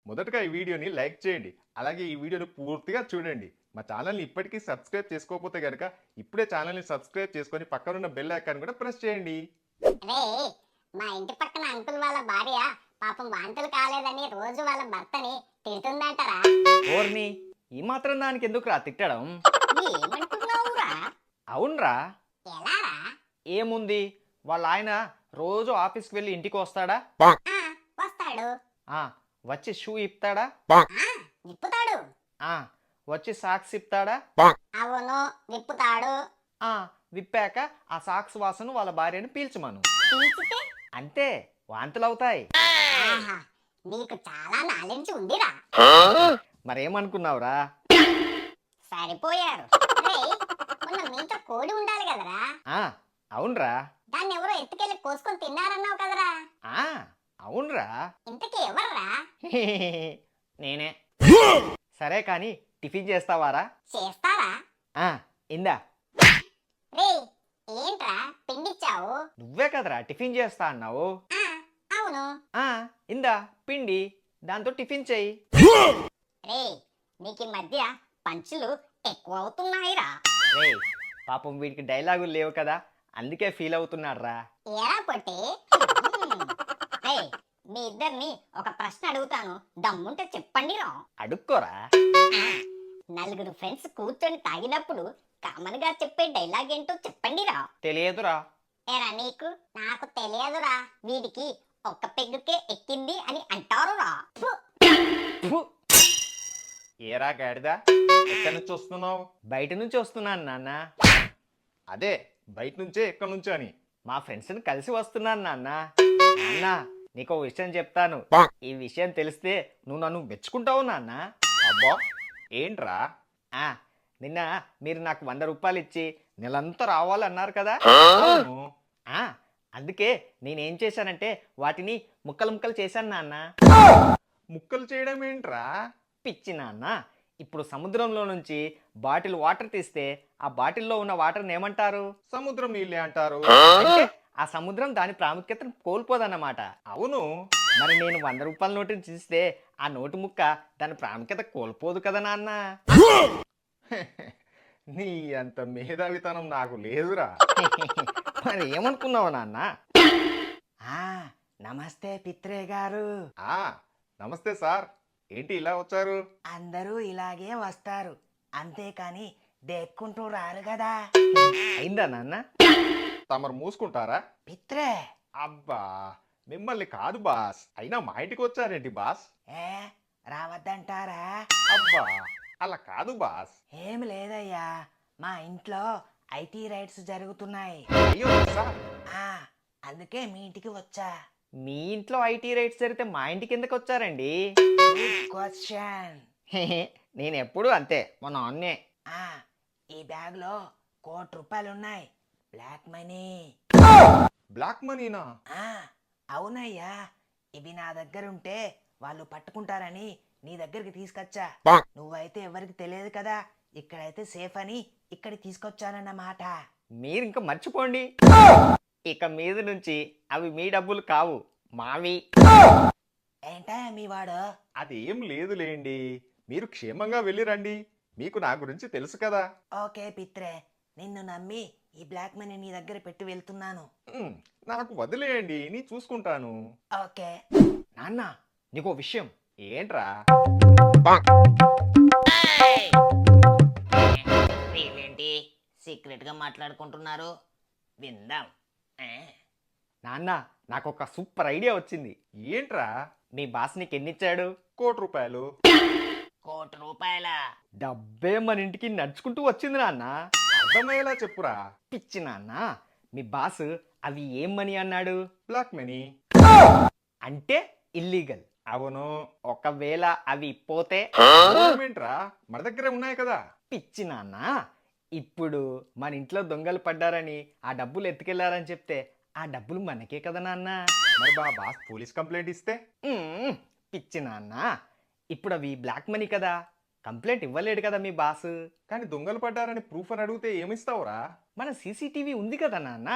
మొదటగా ఈ వీడియోని లైక్ చేయండి. అలాగే ఈ వీడియోని పూర్తిగా చూడండి. మా ఛానల్ని ఇప్పటికీ సబ్స్క్రైబ్ చేసుకోకపోతే కనుక ఇప్పుడే ఛానల్ని సబ్స్క్రైబ్ చేసుకొని పక్కనున్న బెల్ ఐకాన్ కూడా ప్రెస్ చేయండి. రే, మా ఇంటి పక్కన అంకుల్ వాళ్ళ భార్య పాపం వాంతులు కాలేదని రోజు వాళ్ళ భర్తని తిడుతుందంటరా. ఓర్ని ఈ మాత్రం దానికి ఎందుకురా తిట్టడం? ఏమంటున్నావురా? అవునరా, ఎలారా? ఏముంది, వాళ్ళ ఆయన రోజు ఆఫీస్కి వెళ్ళి ఇంటికి వస్తాడా? వస్తాడు. ఆ వచ్చి షూ ఇప్పుతాడా? విప్పుతాడు. ఆ వచ్చి సాక్స్ ఇప్పుతాడా? అవును, విప్పుతాడు. ఆ విప్పాక ఆ సాక్స్ వాసన వాళ్ళ భార్యను పీల్చమను. పీల్చితే అంతే, వాంతులు అవుతాయి. ఆహా, నీకు చాలా నాలెడ్జ్ ఉందిరా. మరేమనుకున్నావురా? సరిపోయారు. రేయ్, మొన్న మీతో కోడి ఉండాలి కదరా, ఆ అవునరా. దాన్ని ఎవరో ఎత్తుకెళ్ళి కోసుకొని తిన్నారన్నావు కదరా. ఆ అవునరా. ఇంతకీ ఎవర్రా? నేనే. సరే కానీ టిఫిన్ చేస్తావారా? చేస్తారా? ఆ ఇందా. రే, ఏంట్రా పిండిచ్చావు? నువ్వే కదరా టిఫిన్ చేస్తా అన్నావు. ఆ, అవును. ఆ ఇందా పిండి, దాంతో టిఫిన్ చెయ్యి. రే, నీకు ఈ మధ్య పంచులు ఎక్కువ అవుతున్నాయిరా. రేయ్, పాపం వీడికి డైలాగులు లేవు కదా, అందుకే ఫీల్ అవుతున్నాడు రా. ఏరా పొట్టి. రే, మీ ఇద్దరిని ఒక ప్రశ్న అడుగుతాను, దమ్ముంటే చెప్పండి రా. అడుక్కోరా. నలుగురు ఫ్రెండ్స్ కూర్చొని తాగినప్పుడు కామన్ గా చెప్పే డైలాగ్ ఏంటో చెప్పండి రా. తెలియదురా. ఏరా నీకు? నాకు తెలియదురా. వీడికి ఒక్క పెగ్గుకే ఎక్కింది అని అంటారు రా. ఫు, ఏరా గాడిదా, ఎక్కడి నుంచి వస్తున్నావు? బయట నుంచి వస్తున్నాను నాన్న. అదే బయట నుంచే ఎక్కడి నుంచో అని. మా ఫ్రెండ్స్ని కలిసి వస్తున్నాను నాన్న. నాన్న నీకు ఓ విషయం చెప్తాను. ఈ విషయం తెలిస్తే నువ్వు నన్ను మెచ్చుకుంటావు నాన్న. అబ్బా, ఏంట్రా? ఆ నిన్న మీరు నాకు 100 రూపాయలు ఇచ్చి నెలంతా రావాలన్నారు కదా. అవును. ఆ అందుకే నేనేం చేశానంటే వాటిని ముక్కలు ముక్కలు చేశాను నాన్న. ముక్కలు చేయడం ఏంట్రా? పిచ్చి నాన్న, ఇప్పుడు సముద్రంలో నుంచి బాటిల్ వాటర్ తీస్తే ఆ బాటిల్లో ఉన్న వాటర్ని ఏమంటారు? సముద్రం నీళ్ళే అంటారు. అంటే ఆ సముద్రం దాని ప్రాముఖ్యతను కోల్పోదన్నమాట. అవును. మరి నేను 100 రూపాయల నోటుని చూస్తే ఆ నోటు ముక్క దాని ప్రాముఖ్యత కోల్పోదు కదా నాన్న. నీ అంత మేధావితనం నాకు లేదురా. మరి ఏమనుకున్నావు నాన్న? నమస్తే పిత్రే గారు. ఆ నమస్తే సార్, ఏంటి ఇలా వచ్చారు? అందరూ ఇలాగే వస్తారు, అంతేకాని దెక్కుంటూ రారు కదా. అయిందా నాన్న? తమరు మూసుకుంటారా? పిత్రే. అబ్బా, మిమ్మల్ని కాదు బాస్, అయినా మా ఇంటికి వచ్చారేంటి బాస్? ఏ రావద్దంటారా? అబ్బా, అలా కాదు బాస్. ఏం లేదయ్యా, మా ఇంట్లో ఐటీ రైట్స్ జరుగుతున్నాయి. అయ్యో సార్, అందుకే మీ ఇంటికి వచ్చా. మీ ఇంట్లో ఐటీ రైట్స్ జరిగితే మా ఇంటికి ఎందుకు వచ్చారండి? క్వశ్చన్. నేను ఎప్పుడు అంతే, మా నాన్నే. ఈ బ్యాగ్ లో ₹1,00,00,000 ఉన్నాయి, బ్లాక్ మనీ. బ్లాక్ మనీనా? అవునయ్యా, ఇవి నా దగ్గర ఉంటే వాళ్ళు పట్టుకుంటారని నీ దగ్గరికి తీసుకొచ్చా. నువ్వైతే ఎవరికి తెలియదు కదా, ఇక్కడైతే సేఫ్ అని ఇక్కడికి తీసుకొచ్చానన్నమాట. మీరు ఇంకా మర్చిపోండి, ఇక మీద నుంచి అవి మీ డబ్బులు కావు, మావి. ఏంటా మీ వాడు? అదేం లేదులేండి, మీరు క్షేమంగా వెళ్ళి రండి, మీకు నా గురించి తెలుసు కదా. ఓకే పిత్రే, నిన్ను నమ్మి ఈ బ్లాక్ మనీ నీ దగ్గర పెట్టి వెళ్తున్నాను. నాకు వదిలేయండి, నీ చూసుకుంటాను. ఓకే నాన్న, నీకో విషయం. ఏంట్రా? వీళ్ళేంటి సీక్రెట్ గా మాట్లాడుకుంటున్నారు, విందాం. నాన్న, నాకు ఒక సూపర్ ఐడియా వచ్చింది. ఏంట్రా? మీ బాస్ నీకు ఎన్నిచ్చాడు? ₹1,00,00,000. ₹1,00,00,000? డబ్బే మన ఇంటికి నడుచుకుంటూ వచ్చింది నాన్న. అర్థమయ్యేలా చెప్పురా. పిచ్చి నాన్న, మీ బాస్ అవి ఏం మనీ అన్నాడు? Black money. అంటే ఇల్లీగల్. అవును. ఒకవేళ అవి పోతే? ఏంట్రా, మన దగ్గరే ఉన్నాయి కదా. పిచ్చి నాన్న, ఇప్పుడు మన ఇంట్లో దొంగలు పడ్డారని ఆ డబ్బులు ఎత్తుకెళ్లారని చెప్తే ఆ డబ్బులు మనకే కదా నాన్న. మరి బాస్ పోలీస్ కంప్లైంట్ ఇస్తే? పిచ్చి నాన్న, ఇప్పుడు అవి బ్లాక్ మనీ కదా, కంప్లైంట్ ఇవ్వలేడు కదా మీ బాస్. కానీ దొంగలు పడ్డారని ప్రూఫ్ అని అడిగితే ఏమిస్తావురా? మన సీసీటీవీ ఉంది కదా నాన్న.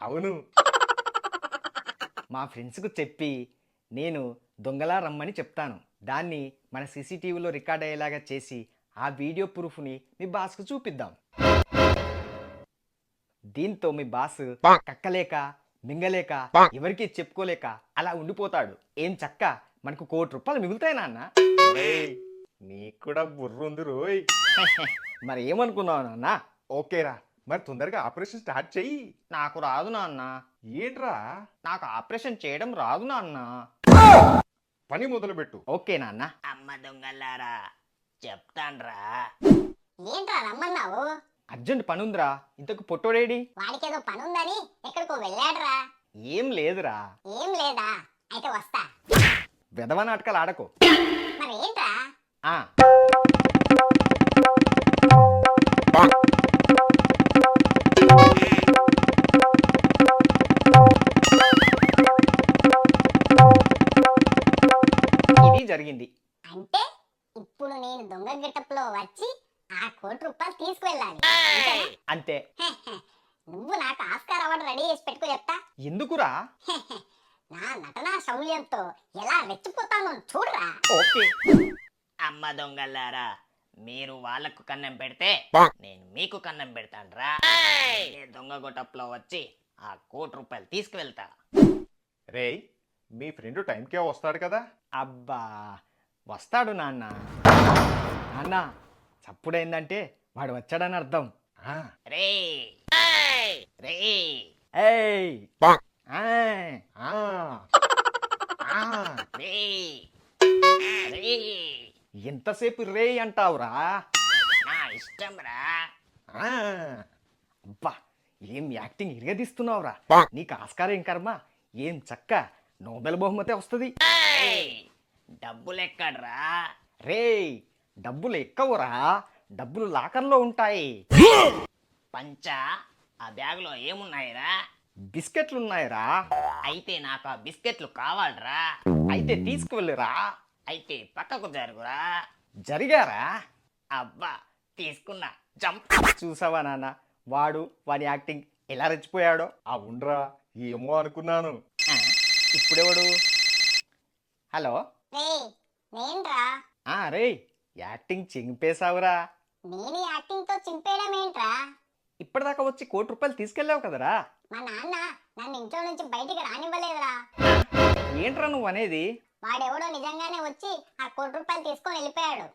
అవును. మా ఫ్రెండ్స్కు చెప్పి నేను దొంగలా రమ్మని చెప్తాను. దాన్ని మన సీసీటీవీలో రికార్డ్ అయ్యేలాగా చేసి ఆ వీడియో ప్రూఫ్ని మీ బాస్కు చూపిద్దాం. దీంతో మీ బాస్ కక్కలేక మింగలేక ఎవరికి చెప్పుకోలేక అలా ఉండిపోతాడు. ఏం చక్క మనకు ₹1,00,00,000 మిగులుతాయి నాన్న. ఒరేయ్, నీకు కూడా బుర్ర ఉంది రోయ్. మరి ఏమనుకున్నావు నాన్న? ఓకేరా, మరి తొందరగా ఆపరేషన్ స్టార్ట్ చెయ్యి. నాకు రాదు నాన్న. ఏంట్రా? నాకు ఆపరేషన్ చేయడం రాదు నాన్న. పని మొదలు పెట్టు. ఓకే నాన్న. అమ్మ దొంగలారా చెప్తాన్రా. ఏంట్రా రమ్మన్నావు? అర్జెంట్ పనుందిరా. ఇంతకు పొట్టోడేడి? వాడికేదో పనుందని ఎక్కడికో వెళ్ళాడురా. ఏం లేదురా. ఏం లేదా? అయితే వస్తా. వెధవ నాటకాలు ఆడకు. మరి ఏంట్రా? ఆ ఇది జరిగింది. అంటే ఇప్పుడు నేను దొంగ గెటప్లో వచ్చి ఆ ₹1,00,00,000 తీసుకువెళ్ళాలి అంతేనా? అంతే. నువ్వు నాకు ఆస్కార్ అవార్డు రెడీ చేసి పెట్టుకో చెప్తా. ఎందుకురా? నా నటనా శౌర్యంతో ఎలా రెచ్చిపోతానో చూడరా. ఓకే. అమ్మ దొంగలారా మీరు వాళ్ళకు కన్నం పెడితే నేను మీకు కన్నం పెడతాన్రా. నేను దొంగ గొటప్లో వచ్చి ఆ ₹1,00,00,000 తీసుకువెళ్తా. రేయ్, మీ ఫ్రెండ్ టైంకే వస్తాడు కదా. అబ్బా వస్తాడు నాన్న. నాన్న చప్పుడైందంటే వాడు వచ్చాడని అర్థం. ఆ, రే రే ఏయ్ ఆయ్. ఆ, ఆ. రే రే ఎంతసేపు రే అంటావురా? నా ఇష్టం రా. ఆ. అబ్బా ఏం యాక్టింగ్ ఇరగదీస్తున్నావురా. నీకు ఆస్కార్ ఏం కర్మ. ఏం చక్క నోబెల్ బహుమతి వస్తుంది. డబ్బులు ఎక్కడ్రా? రే డబ్బులు ఎక్కవురా. డబ్బులు లాకర్లో ఉంటాయి. పంచా ఆ బ్యాగులో ఏమున్నాయిరా? బిస్కెట్లు ఉన్నాయిరా. అయితే నాకు ఆ బిస్కెట్లు కావాలరా. అయితే తీసుకువెళ్ళురా. అయితే పక్కకు జరుగురా. జరిగారా? అబ్బా తీసుకున్నా. జంప్. చూసావా నాన్న వాడి యాక్టింగ్ ఎలా రెచ్చిపోయాడో. అవునరా, ఏమో అనుకున్నాను. ఆ, ఇప్పుడెవడు? హలో. రే నేన్రా. రే యాక్టింగ్ చింపేశావురా. నేను యాక్టింగ్ తో చింపేయడం ఏంట్రా? ఇప్పటిదాకా వచ్చి ₹1,00,00,000 తీసుకెళ్ళావు కదరా. మా నాన్న నన్ను ఇంట్లో నుంచి బయటికి రానివ్వలేదురా. ఏంట్రా నువ్వు అనేది? వాడెవడో నిజంగానే వచ్చి ఆ ₹1,00,00,000 తీసుకొని వెళ్ళిపోయాడు.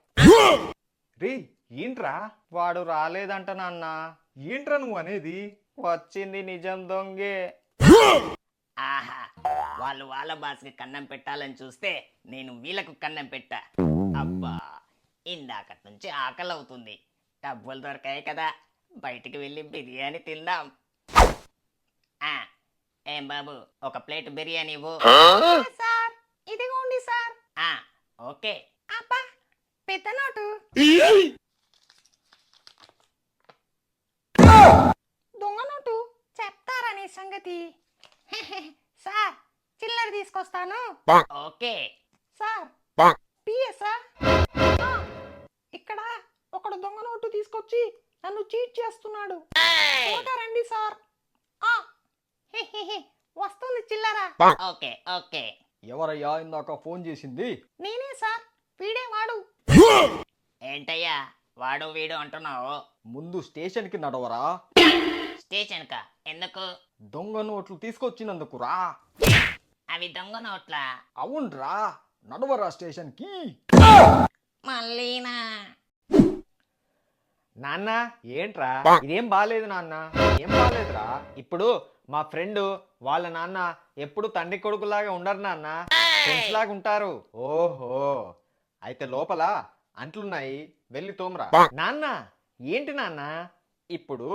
రేయ్, ఏంట్రా? వాడు రాలేదంట నాన్న. ఏంట్రా నువ్వు అనేది? వచ్చింది నిజం దొంగే. ఆహా వాళ్ళు వాళ్ళ బాస్కి కన్నం పెట్టాలని చూస్తే నేను వీళ్ళకు కన్నం పెట్టా. అబ్బా ఇందాకటి నుంచి ఆకలి అవుతుంది. డబ్బులు దొరకాయి కదా, బయటికి వెళ్ళి బిర్యానీ తిందాం. ఆ, ఏం బాబు ఒక ప్లేట్ బిర్యానీ ఇవ్వు. సార్ ఇదిగోండి సార్. ఆ, ఓకే. అబ్బా పెద్ద నోటు. దొంగ నోటు చెప్తారా నీ సంగతి? సార్ చిల్లర తీసుకొస్తాను. ఓకే. Sir PA sir. ఆ, ఇక్కడ ఒకడు దొంగ నోటు తీసుకొచ్చి నన్ను చీట్ చేస్తున్నాడు. త్వరగా రండి సార్. ఆ, వస్తుంది చిల్లర. Okay okay. ఎవరయ్యా ఇందాక ఫోన్ చేసింది? నేనే సార్. వీడే వాడు. ఏంటయ్యా వాడు వీడు అంటున్నావు? ముందు స్టేషన్కి నడవరా. స్టేషన్ కా ఎందుకు? దొంగ నోట్లు తీసుకొచ్చినందుకురా. అవి దొంగ నోట్లా? అవునరా, నడవరా స్టేషన్కి. మళ్ళీనా? నాన్న ఏంట్రా ఇదేం బాలేదు నాన్న. ఏం బాలేదురా. ఇప్పుడు మా ఫ్రెండ్ వాళ్ళ నాన్న ఎప్పుడు తండ్రి కొడుకులాగా ఉండరు నాన్న. ఫ్రెండ్స్ లాగా ఉంటారు. ఓహో, అయితే లోపల అంట్లున్నాయి, వెళ్ళి తోమరా. నాన్న ఏంటి నాన్న? ఇప్పుడు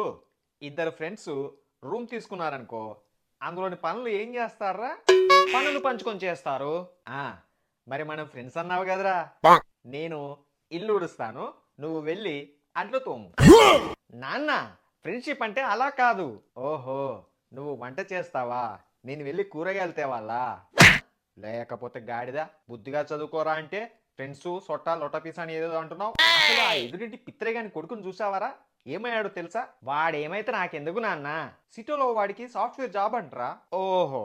ఇద్దరు ఫ్రెండ్స్ రూమ్ తీసుకున్నారనుకో, అందులోని పనులు ఏం చేస్తారా? పనులు పంచుకొని చేస్తారు. ఆ, మరి మనం ఫ్రెండ్స్ అన్నావు కదరా. నేను ఇల్లు ఉడుస్తాను, నువ్వు వెళ్ళి అంట్లు తోము. నాన్న ఫ్రెండ్షిప్ అంటే అలా కాదు. ఓహో, నువ్వు వంట చేస్తావా, నేను వెళ్ళి కూరగాయలు తేవాలా? లేకపోతే గాడిద బుద్ధిగా చదువుకోరా అంటే ఫ్రెండ్స్ సొట్టా లొట్టపీస్ అని ఏదో అంటున్నావు. అసలు ఆ ఎదురింటి పిత్రేగాని కొడుకుని చూసావారా? ఏమయ్యాడో తెలుసా? వాడేమైతే నాకెందుకు నాన్న. సిటీలో వాడికి సాఫ్ట్వేర్ జాబ్ అంటరా. ఓహో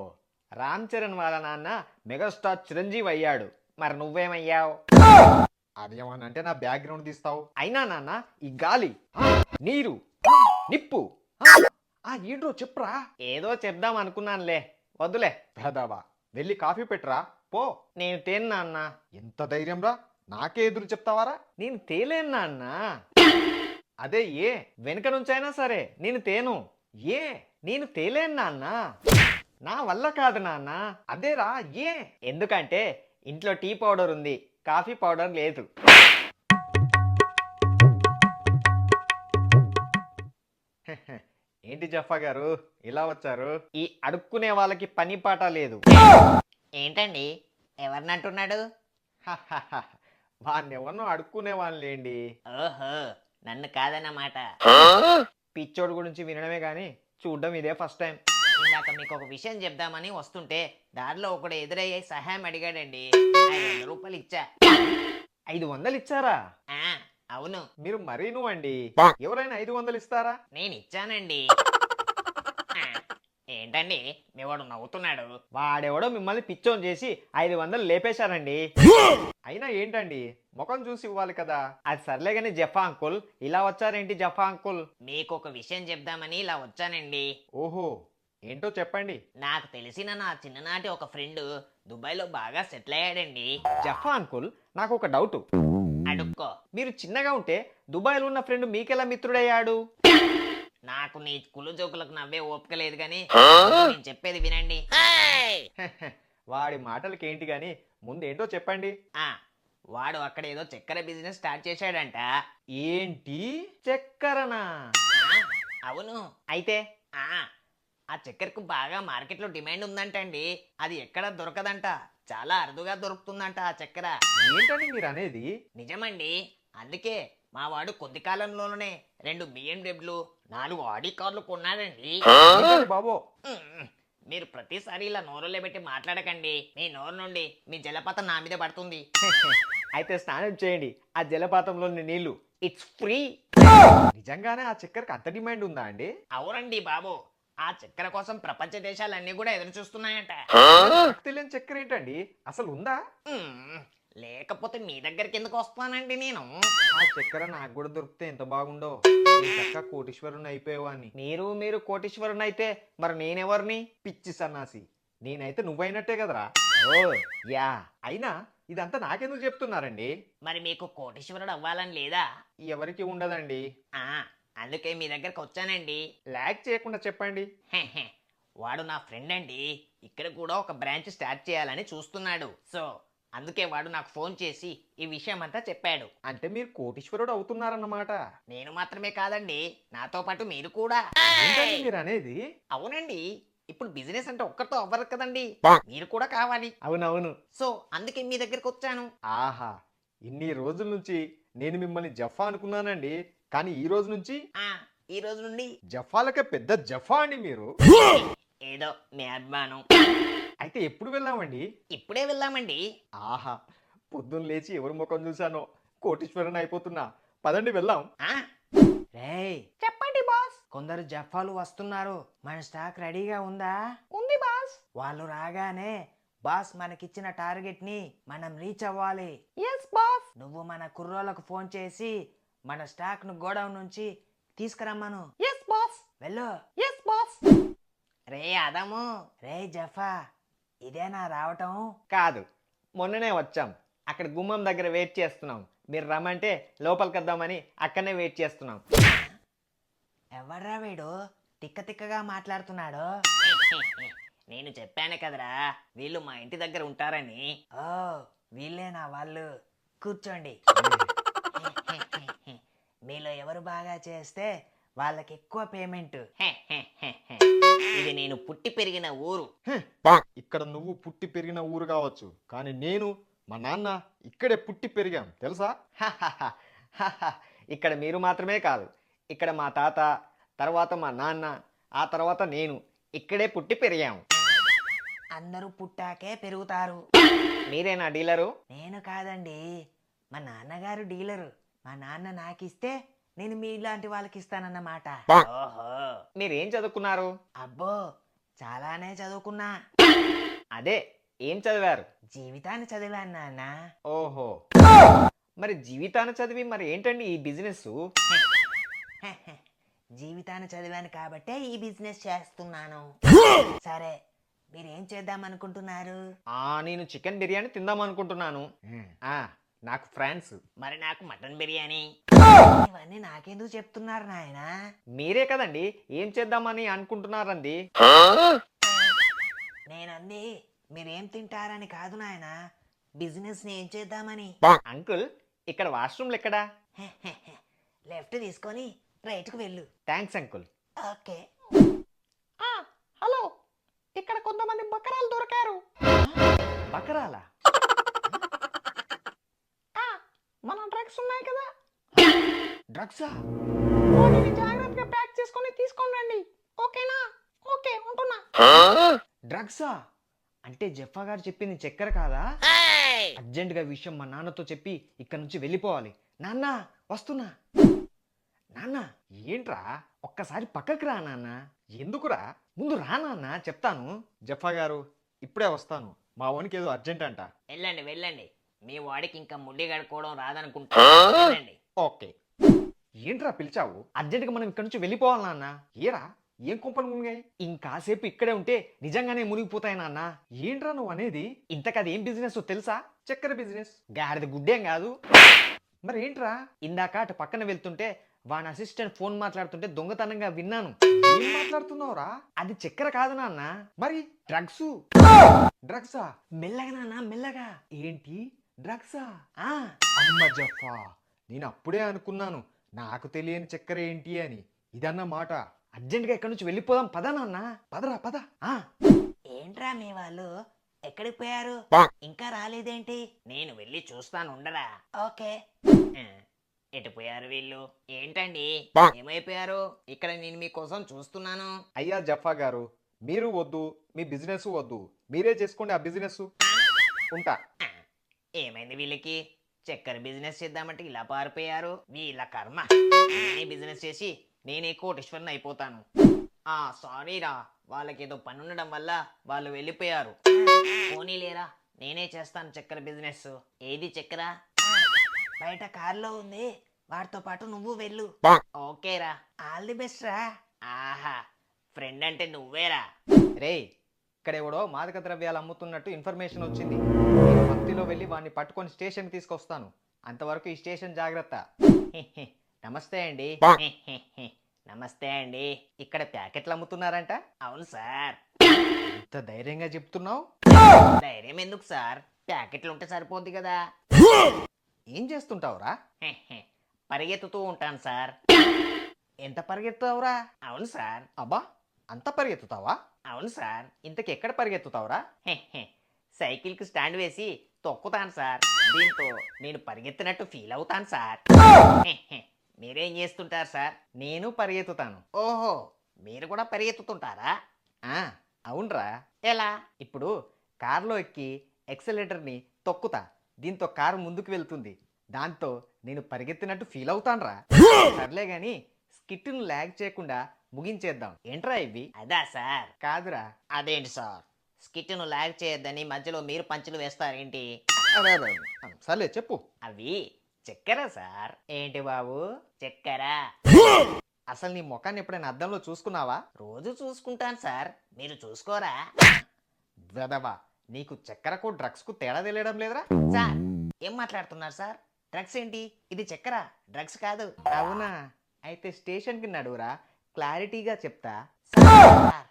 రామ్ చరణ్ వాళ్ళ నాన్న మెగాస్టార్ చిరంజీవి అయ్యాడు. మరి నువ్వేమయ్యావు? అదేమనంటే నా బ్యాక్గ్రౌండ్ తీస్తావు. అయినా నాన్న ఈ గాలి, నీరు, నిప్పు ఏంట్రో చెప్పురా. ఏదో చెప్దాం అనుకున్నానులే, వద్దులే. పేదవా, వెళ్ళి కాఫీ పెట్టరా పో. నేను తేను నాన్న. ఎంత ధైర్యం రా, నాకే ఎదురు చెప్తావారా? నేను తేలేను నాన్న. అదే ఏ వెనుక నుంచైనా సరే నేను తేను. ఏ నేను తేలేను నాన్న, నా వల్ల కాదు నాన్న. అదేరా ఏ. ఎందుకంటే ఇంట్లో టీ పౌడర్ ఉంది, కాఫీ పౌడర్ లేదు. ఏంటి జఫా గారు ఇలా వచ్చారు? ఈ అడుక్కునే వాళ్ళకి పని పాట లేదు. ఏంటండి ఎవరినంటున్నాడు? వాడిని ఎవరినో అడుక్కునే వాళ్ళేండి. ఓహో, నన్ను కాదన్నమాట. పిచ్చోడు గురించి వినడమే కానీ చూడడం ఇదే ఫస్ట్ టైం. ఇందాక మీకు ఒక విషయం చెప్దామని వస్తుంటే దారిలో ఒకడు ఎదురయ్యి సహాయం అడిగాడండి. 500 రూపాయలు ఇచ్చా. 500 ఇచ్చారా? ఆ, అవును, మీరు మరీను అండి. ఎవరైనా 500 ఇస్తారా? నేను ఇచ్చానండి. ఆ, ఏంటండి మీ వాడు నవ్వుతున్నాడు? వాడెవడో మిమ్మల్ని పిచ్చోని చేసి 500 లేపేశారండి. అయినా ఏంటండి, ముఖం చూసి ఇవ్వాలి కదా. అది సర్లే కానీ జఫా అంకుల్, ఇలా వచ్చారేంటి జఫా అంకుల్? మీకు ఒక విషయం చెప్దామని ఇలా వచ్చానండి. ఓహో, ఏంటో చెప్పండి. నాకు తెలిసిన నా చిన్ననాటి ఒక ఫ్రెండ్ దుబాయ్లో బాగా సెటిల్ అయ్యాడండి. జఫా అంకుల్, నాకు ఒక డౌట్. అడుక్కో. మీరు చిన్నగా ఉంటే దుబాయ్లో ఉన్న ఫ్రెండ్ మీకెలా మిత్రుడయ్యాడు? నాకు నీ కులు జోకులకు నవ్వే ఓపిక లేదు కానీ నేను చెప్పేది వినండి. వాడి మాటలకి ఏంటి గాని ముందు ఏంటో చెప్పండి. ఆ వాడు అక్కడ ఏదో చక్కెర బిజినెస్ స్టార్ట్ చేశాడంట. ఏంటి? చక్కరనా? ఆ, అవును. అయితే ఆ ఆ చక్కెరకు బాగా మార్కెట్లో డిమాండ్ ఉందంటండి. అది ఎక్కడ దొరకదంట, చాలా అరుదుగా దొరుకుతుందంట ఆ చక్కెర. ఏంటండి మీరు అనేది? నిజమండి. అందుకే మా వాడు కొద్ది కాలంలోనే 2 BMW, 4 ఆడి కార్లు కొన్నాడండి. ఏంటండి బాబో? ఉమ్, మీరు ప్రతిసారి ఇలా నోరులే పెట్టి మాట్లాడకండి. మీ నోరు నుండి మీ జలపాతం నా మీద పడుతుంది. అయితే స్నానం చేయండి, ఆ జలపాతంలోని నీళ్లు ఇట్స్ ఫ్రీ. నిజంగానే ఆ చక్కెరకి అంత డిమాండ్ ఉందా అండి? అవునండి బాబు, ఆ చక్కెర కోసం ప్రపంచ దేశాలన్నీ కూడా ఎదురు చూస్తున్నాయట. నాకు తెలియని చక్కెర ఏంటండి, అసలు ఉందా? ఉమ్, లేకపోతే మీ దగ్గరికి ఎందుకు వస్తానండి నేను? ఆ చక్కెర నాకు కూడా దొరికితే ఎంత బాగుండో. చక్క కోటీశ్వరుని అయిపోయేవాడిని. మీరు కోటీశ్వరుని అయితే మరి నేనెవరిని? పిచ్చి సన్నాసి, నేనైతే నువ్వైనట్టే కదరా. ఓ యా. అయినా ఇదంతా నాకెందుకు చెప్తున్నారండి? మరి మీకు కోటీశ్వరుడు అవ్వాలని లేదా? ఎవరికి ఉండదండి. ఆ అందుకే మీ దగ్గరకు వచ్చానండి. లాగ్ చేయకుండా చెప్పండి. హెహె, వాడు నా ఫ్రెండ్ అండి. ఇక్కడ కూడా ఒక బ్రాంచ్ స్టార్ట్ చేయాలని చూస్తున్నాడు. సో అందుకే వాడు నాకు ఫోన్ చేసి ఈ విషయం అంతా చెప్పాడు. అంటే మీరు కోటీశ్వరుడు అవుతున్నారన్నమాట. నేను మాత్రమే కాదండి, నాతో పాటు మీరు కూడా. ఏంటండి మీరు అనేది? అవునండి, ఇప్పుడు బిజినెస్ అంటే ఒక్కరితో అవ్వరు కదండి, మీరు కూడా కావాలి. అవునవును. సో అందుకే మీ దగ్గరకు వచ్చాను. ఆహా, ఇన్ని రోజుల నుంచి నేను మిమ్మల్ని జఫా అనుకున్నానండి. కానీ ఈ రోజు నుంచి ఆ ఈ రోజు నుండి జఫాలకే పెద్ద జఫా అండి మీరు. ఏదో మీ అభిమానం. అయితే ఎప్పుడు వెళ్ళామండి? ఇప్పుడే వెళ్ళామండి. ఆహా, పొద్దున్న లేచి ఎవరి ముఖం చూశానో కోటీశ్వరుని అయిపోతున్నా. పదండి వెళ్దాం. ఆ రేయ్, చెప్పండి బాస్. కొందరు జఫాలు వస్తున్నారు. మన స్టాక్ రెడీగా ఉందా? ఉంది బాస్. వాళ్ళు రాగానే బాస్ మనకిచ్చిన టార్గెట్ ని మనం రీచ్ అవ్వాలి. Yes boss. నువ్వు మన కుర్రోళ్ళకు ఫోన్ చేసి మన స్టాక్ ను గోడౌన్ నుంచి తీసుకురమ్మను. Yes boss. వెళ్ళు. Yes boss. రే ఆదాము, రే జఫా, ఇదేనా రావటం? కాదు, మొన్ననే వచ్చాం. అక్కడ గుమ్మం దగ్గర వెయిట్ చేస్తున్నాం. మీరు రమ్మంటే లోపలికి వద్దామని అక్కడనే వెయిట్ చేస్తున్నాం. ఎవర్రా వీడు తిక్క తిక్కగా మాట్లాడుతున్నాడు? నేను చెప్పాను కదరా వీళ్ళు మా ఇంటి దగ్గర ఉంటారని. ఓ, వీళ్ళేనా వాళ్ళు? కూర్చోండి. మీలో ఎవరు బాగా చేస్తే వాళ్ళకి ఎక్కువ పేమెంట్. ఇది నేను పుట్టి పెరిగిన ఊరు. ఇక్కడ నువ్వు పుట్టి పెరిగిన ఊరు కావచ్చు, కానీ నేను మా నాన్న ఇక్కడే పుట్టి పెరిగాం తెలుసా. ఇక్కడ మీరు మాత్రమే కాదు, ఇక్కడ మా తాత, తర్వాత మా నాన్న, ఆ తర్వాత నేను ఇక్కడే పుట్టి పెరిగాము. అందరూ పుట్టాకే పెరుగుతారు. మీరేనా డీలరు? నేను కాదండి, మా నాన్నగారు డీలరు. మా నాన్న నాకిస్తే నేను మీలాంటి వాళ్ళకి ఇస్తానన్నమాట. ఓహో, మీరేం చదువుకున్నారు? అబ్బో, చాలానే చదువుకున్నా. అదే ఏం చదివారు? జీవితాన్ని చదివాను నాన్న. ఓహో, మరి జీవితాన్ని చదివి మరి ఏంటండి ఈ బిజినెస్? జీవితాన్ని చదివాను కాబట్టే ఈ బిజినెస్ చేస్తున్నాను. సరే, మీరేం చేద్దాం అనుకుంటున్నారు? నేను చికెన్ బిర్యానీ తిందాం అనుకుంటున్నాను. నాకు ఫ్రాన్స్. మరి నాకు మటన్ బిర్యానీ. ఇవన్నీ నాకెందుకు చెప్తున్నారు నాయనా? మీరే కదండి ఏం చేద్దామని అనుకుంటున్నారండి. నేనంది మీరేం తింటారని కాదు నాయనా, బిజినెస్ ని ఏం చేద్దామని. అంకుల్, ఇక్కడ వాష్రూమ్లు ఎక్కడా? లెఫ్ట్ తీసుకొని రైట్ కు వెళ్ళు. Thanks uncle. ఓకే. ఆ, హలో, ఇక్కడ కొంతమంది బకరాలు దొరికారు. బకరాలా? ఆ, మన డ్రగ్స్ ఉన్నాయి కదా, డ్రగ్సా? వాటిని జాగ్రత్తగా ప్యాక్ చేసుకొని తీసుకొని రండి. ఓకేనా? ఓకే, ఉంటున్నా. డ్రగ్సా? అంటే జెఫ్ఫా గారు చెప్పింది చక్కెర కాదా? అర్జెంటుగా విషయం మా నాన్నతో చెప్పి ఇక్కడ నుంచి వెళ్ళిపోవాలి. నాన్న వస్తున్నా. నాన్న ఏంట్రా, ఒక్కసారి పక్కకి రా నాన్న. ఎందుకురా? ముందు రా నాన్న, చెప్తాను. జెఫ్ఫా గారు ఇప్పుడే వస్తాను, మా వానికి ఏదో అర్జెంట్ అంట. వెళ్ళండి వెళ్ళండి, మీ వాడికి ఇంకా ముడ్డి గడుకోవడం రాదనుకుంటా. వెళ్ళండి. ఓకే. ఏంట్రా పిలిచావు? అర్జెంటుగా మనం ఇక్కడ నుంచి వెళ్ళిపోవాలి నాన్న. ఏరా, ఏం కొంపలు మునిగాయి? ఇంకాసేపు ఇక్కడే ఉంటే నిజంగానే మునిగిపోతాయి నాన్న. ఏంట్రా నువ్వు అనేది? ఇంతకది ఏం బిజినెస్ తెలుసా? చక్కెర బిజినెస్. గాడిద గుడ్డేం కాదు. మరి ఏంట్రా? ఇందాక అటు పక్కన వెళ్తుంటే వాని అసిస్టెంట్ ఫోన్ మాట్లాడుతుంటే దొంగతనంగా విన్నాను. ఏం మాట్లాడుతున్నావురా? అది చక్కెర కాదు నాన్న, మరి డ్రగ్స్. డ్రగ్సా? మెల్లగా నాన్న, మెల్లగా. ఏంటి డ్రగ్సా? అమ్మ జఫా, నేను అప్పుడే అనుకున్నాను నాకు తెలియని చక్కెర ఏంటి అని. ఇదన్న మాట. అర్జెంటుగా ఇక్కడ నుంచి వెళ్ళిపోదాం, పద నాన్న. పదరా పద. ఏంట్రా మీ వాళ్ళు ఎక్కడికి పోయారు? ఇంకా రాలేదేంటి? నేను వెళ్ళి చూస్తాను, ఉండరా. ఓకే. ఎటు పోయారు వీళ్ళు? ఏంటండి ఏమైపోయారు? ఇక్కడ నేను మీకోసం చూస్తున్నాను. అయ్యా జఫా గారు, మీరు వద్దు, మీ బిజినెస్ వద్దు, మీరే చేసుకోండి ఆ బిజినెస్. ఉంటా. ఏమైంది వీళ్ళకి? చక్కెర బిజినెస్ చేద్దామంటే ఇలా పారిపోయారు. వీళ్ళ కర్మ. నేనే బిజినెస్ చేసి నేనే కోటీశ్వరుని అయిపోతాను. సారీరా, వాళ్ళకేదో పని ఉండడం వల్ల వాళ్ళు వెళ్ళిపోయారు. పోనీ లేరా, నేనే చేస్తాను చక్కెర బిజినెస్. ఏది చక్కెర? బయట కార్లో ఉంది, వాడితో పాటు నువ్వు వెళ్ళు. ఓకేరా, ఆల్ ది బెస్ట్ రా. ఆహా, ఫ్రెండ్ అంటే నువ్వేరా. రే, ఇక్కడ ఎవడో మాదక ద్రవ్యాలు అమ్ముతున్నట్టు ఇన్ఫర్మేషన్ వచ్చింది. నేను భక్తిలో వెళ్ళి వాడిని పట్టుకొని స్టేషన్కి తీసుకొస్తాను. అంతవరకు ఈ స్టేషన్ జాగ్రత్త. నమస్తే అండి. నమస్తే అండి. ఇక్కడ ప్యాకెట్లు అమ్ముతున్నారంట? అవును సార్. ఇంత ధైర్యంగా చెప్తున్నావు? ధైర్యం ఎందుకు సార్, ప్యాకెట్లు ఉంటే సరిపోద్ది కదా. ఏం చేస్తుంటావురా? పరిగెత్తుతూ ఉంటాను సార్. ఎంత పరిగెత్తుతావురా? అవును సార్. అబ్బా, అంత పరిగెత్తుతావా? అవును సార్. ఇంతకి ఎక్కడ పరిగెత్తుతావురా? సైకిల్కి స్టాండ్ వేసి తొక్కుతాను సార్. దీంతో నేను పరిగెత్తినట్టు ఫీల్ అవుతాను సార్. మీరేం చేస్తుంటారు సార్? నేను పరిగెత్తుతాను. ఓహో, మీరు కూడా పరిగెత్తుతుంటారా? అవునరా. ఎలా? ఇప్పుడు కారులో ఎక్కి ఎక్సలేటర్ని తొక్కుతా, దీంతో కారు ముందుకు వెళ్తుంది. దాంతో నేను పరిగెత్తినట్టు ఫీల్ అవుతానురా. సర్లే గాని స్కిట్ను లాగ్ చేయకుండా ముగించేద్దాం. ఏంట్రా ఇవి? అదా సార్? కాదురా. అదేంటి సార్, స్కిట్ను లాగ్ చేయొద్దని మధ్యలో మీరు పంచులు వేస్తారేంటి? అరే, సర్లే చెప్పు. అవి చక్కెర సార్. ఏంటి బాబు చక్కెర. అసలు నీ ముఖాన్ని ఎప్పుడైనా అద్దంలో చూసుకున్నావా? రోజు చూసుకుంటాను సార్, మీరు చూసుకోరా? వెదవా, నీకు చక్కెరకు డ్రగ్స్కు తేడా తెలియడం లేదురా? సార్, ఏం మాట్లాడుతున్నారు సార్? డ్రగ్స్ ఏంటి? ఇది చక్కెర, డ్రగ్స్ కాదు. అవునా? అయితే స్టేషన్కి నడువురా, క్లారిటీగా చెప్తా. సార్,